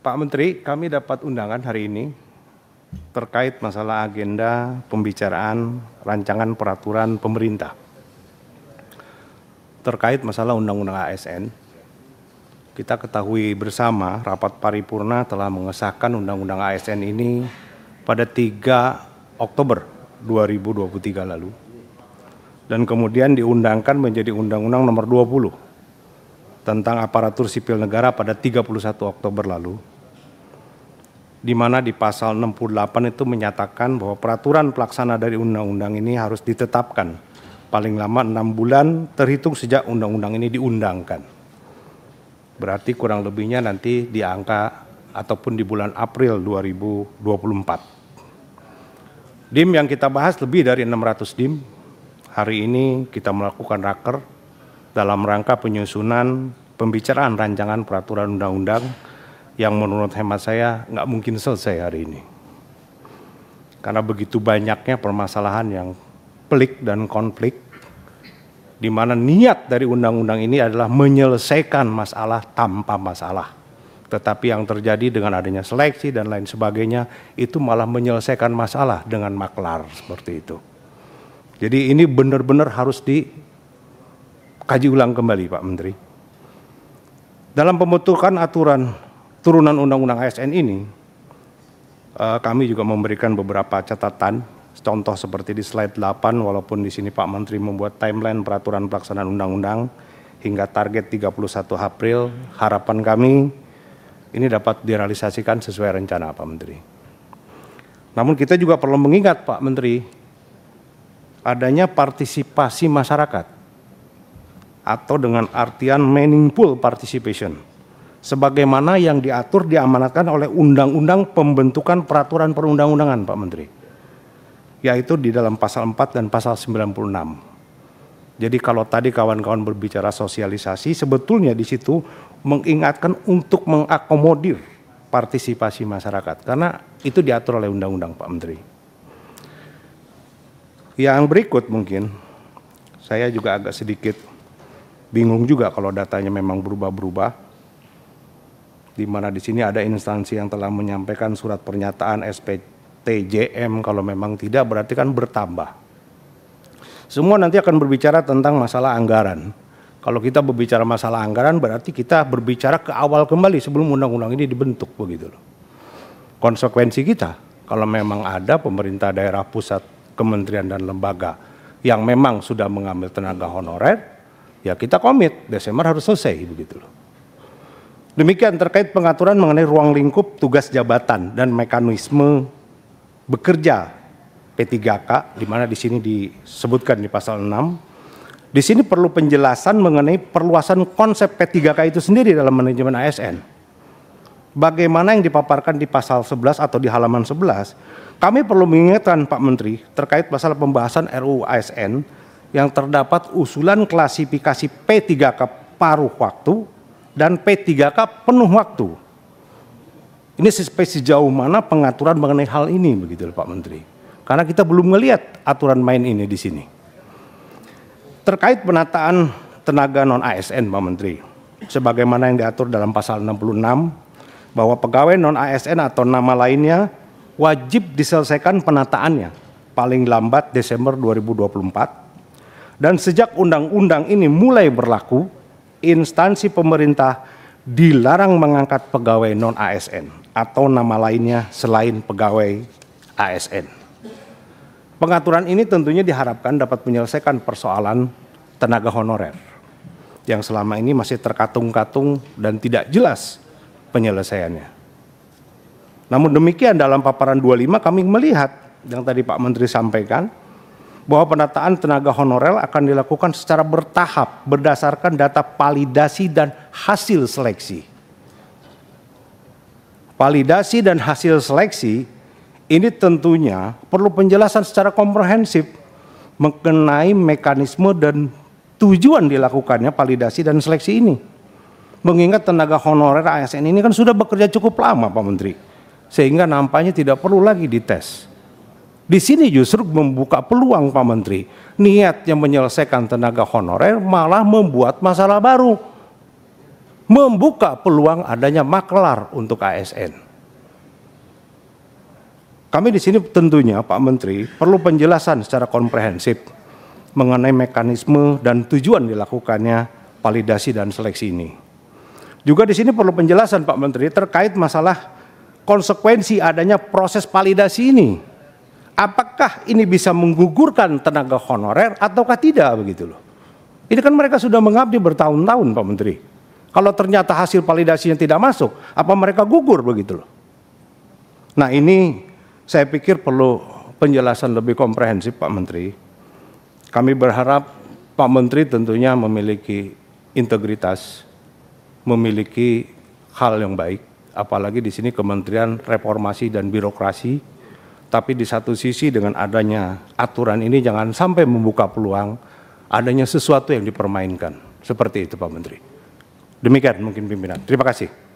Pak Menteri, kami dapat undangan hari ini terkait masalah agenda pembicaraan rancangan peraturan pemerintah terkait masalah Undang-Undang ASN. Kita ketahui bersama rapat paripurna telah mengesahkan Undang-Undang ASN ini pada 3 Oktober 2023 lalu dan kemudian diundangkan menjadi Undang-Undang Nomor 20 tentang aparatur sipil negara pada 31 Oktober lalu, di mana di pasal 68 itu menyatakan bahwa peraturan pelaksana dari undang-undang ini harus ditetapkan paling lama 6 bulan terhitung sejak undang-undang ini diundangkan. Berarti kurang lebihnya nanti di angka ataupun di bulan April 2024. DIM yang kita bahas lebih dari 600 DIM. Hari ini kita melakukan raker dalam rangka penyusunan pembicaraan rancangan peraturan undang-undang yang menurut hemat saya nggak mungkin selesai hari ini. Karena begitu banyaknya permasalahan yang pelik dan konflik, di mana niat dari undang-undang ini adalah menyelesaikan masalah tanpa masalah. Tetapi yang terjadi dengan adanya seleksi dan lain sebagainya, itu malah menyelesaikan masalah dengan maklar seperti itu. Jadi ini benar-benar harus dikaji ulang kembali Pak Menteri. Dalam pembentukan aturan turunan Undang-Undang ASN ini, kami juga memberikan beberapa catatan, contoh seperti di slide 8, walaupun di sini Pak Menteri membuat timeline peraturan pelaksanaan undang-undang hingga target 31 April, harapan kami ini dapat direalisasikan sesuai rencana Pak Menteri. Namun kita juga perlu mengingat Pak Menteri, adanya partisipasi masyarakat atau dengan artian meaningful participation, sebagaimana yang diatur diamanatkan oleh Undang-Undang Pembentukan Peraturan Perundang-undangan Pak Menteri, yaitu di dalam pasal 4 dan pasal 96. Jadi kalau tadi kawan-kawan berbicara sosialisasi, sebetulnya di situ mengingatkan untuk mengakomodir partisipasi masyarakat, karena itu diatur oleh undang-undang Pak Menteri. Yang berikut mungkin, saya juga agak sedikit bingung juga kalau datanya memang berubah-berubah, di mana di sini ada instansi yang telah menyampaikan surat pernyataan SPTJM, kalau memang tidak berarti kan bertambah. Semua nanti akan berbicara tentang masalah anggaran. Kalau kita berbicara masalah anggaran berarti kita berbicara ke awal kembali sebelum undang-undang ini dibentuk begitu loh. Konsekuensi kita kalau memang ada pemerintah daerah, pusat, kementerian dan lembaga yang memang sudah mengambil tenaga honorer, ya kita komit Desember harus selesai begitu loh. Demikian terkait pengaturan mengenai ruang lingkup tugas jabatan dan mekanisme bekerja P3K, di mana di sini disebutkan di pasal 6. Di sini perlu penjelasan mengenai perluasan konsep P3K itu sendiri dalam manajemen ASN. Bagaimana yang dipaparkan di pasal 11 atau di halaman 11, kami perlu mengingatkan Pak Menteri terkait masalah pembahasan RUU ASN yang terdapat usulan klasifikasi P3K paruh waktu dan P3K penuh waktu. Ini sejauh mana pengaturan mengenai hal ini begitu Pak Menteri. Karena kita belum melihat aturan main ini di sini. Terkait penataan tenaga non ASN Pak Menteri, sebagaimana yang diatur dalam pasal 66 bahwa pegawai non ASN atau nama lainnya wajib diselesaikan penataannya paling lambat Desember 2024, dan sejak undang-undang ini mulai berlaku, instansi pemerintah dilarang mengangkat pegawai non ASN atau nama lainnya selain pegawai ASN. Pengaturan ini tentunya diharapkan dapat menyelesaikan persoalan tenaga honorer yang selama ini masih terkatung-katung dan tidak jelas penyelesaiannya. Namun demikian dalam paparan 25 kami melihat yang tadi Pak Menteri sampaikan bahwa penataan tenaga honorer akan dilakukan secara bertahap berdasarkan data validasi dan hasil seleksi. Validasi dan hasil seleksi ini tentunya perlu penjelasan secara komprehensif mengenai mekanisme dan tujuan dilakukannya validasi dan seleksi ini. Mengingat tenaga honorer ASN ini kan sudah bekerja cukup lama Pak Menteri, sehingga nampaknya tidak perlu lagi dites. Di sini justru membuka peluang Pak Menteri. Niatnya menyelesaikan tenaga honorer malah membuat masalah baru. Membuka peluang adanya maklar untuk ASN. Kami di sini tentunya Pak Menteri perlu penjelasan secara komprehensif mengenai mekanisme dan tujuan dilakukannya validasi dan seleksi ini. Juga di sini perlu penjelasan Pak Menteri terkait masalah konsekuensi adanya proses validasi ini. Apakah ini bisa menggugurkan tenaga honorer ataukah tidak begitu loh. Ini kan mereka sudah mengabdi bertahun-tahun Pak Menteri. Kalau ternyata hasil validasinya tidak masuk, apa mereka gugur begitu loh. Nah ini saya pikir perlu penjelasan lebih komprehensif Pak Menteri. Kami berharap Pak Menteri tentunya memiliki integritas, memiliki hal yang baik, apalagi di sini Kementerian Reformasi dan Birokrasi. Tapi di satu sisi dengan adanya aturan ini jangan sampai membuka peluang adanya sesuatu yang dipermainkan. Seperti itu Pak Menteri. Demikian mungkin pimpinan. Terima kasih.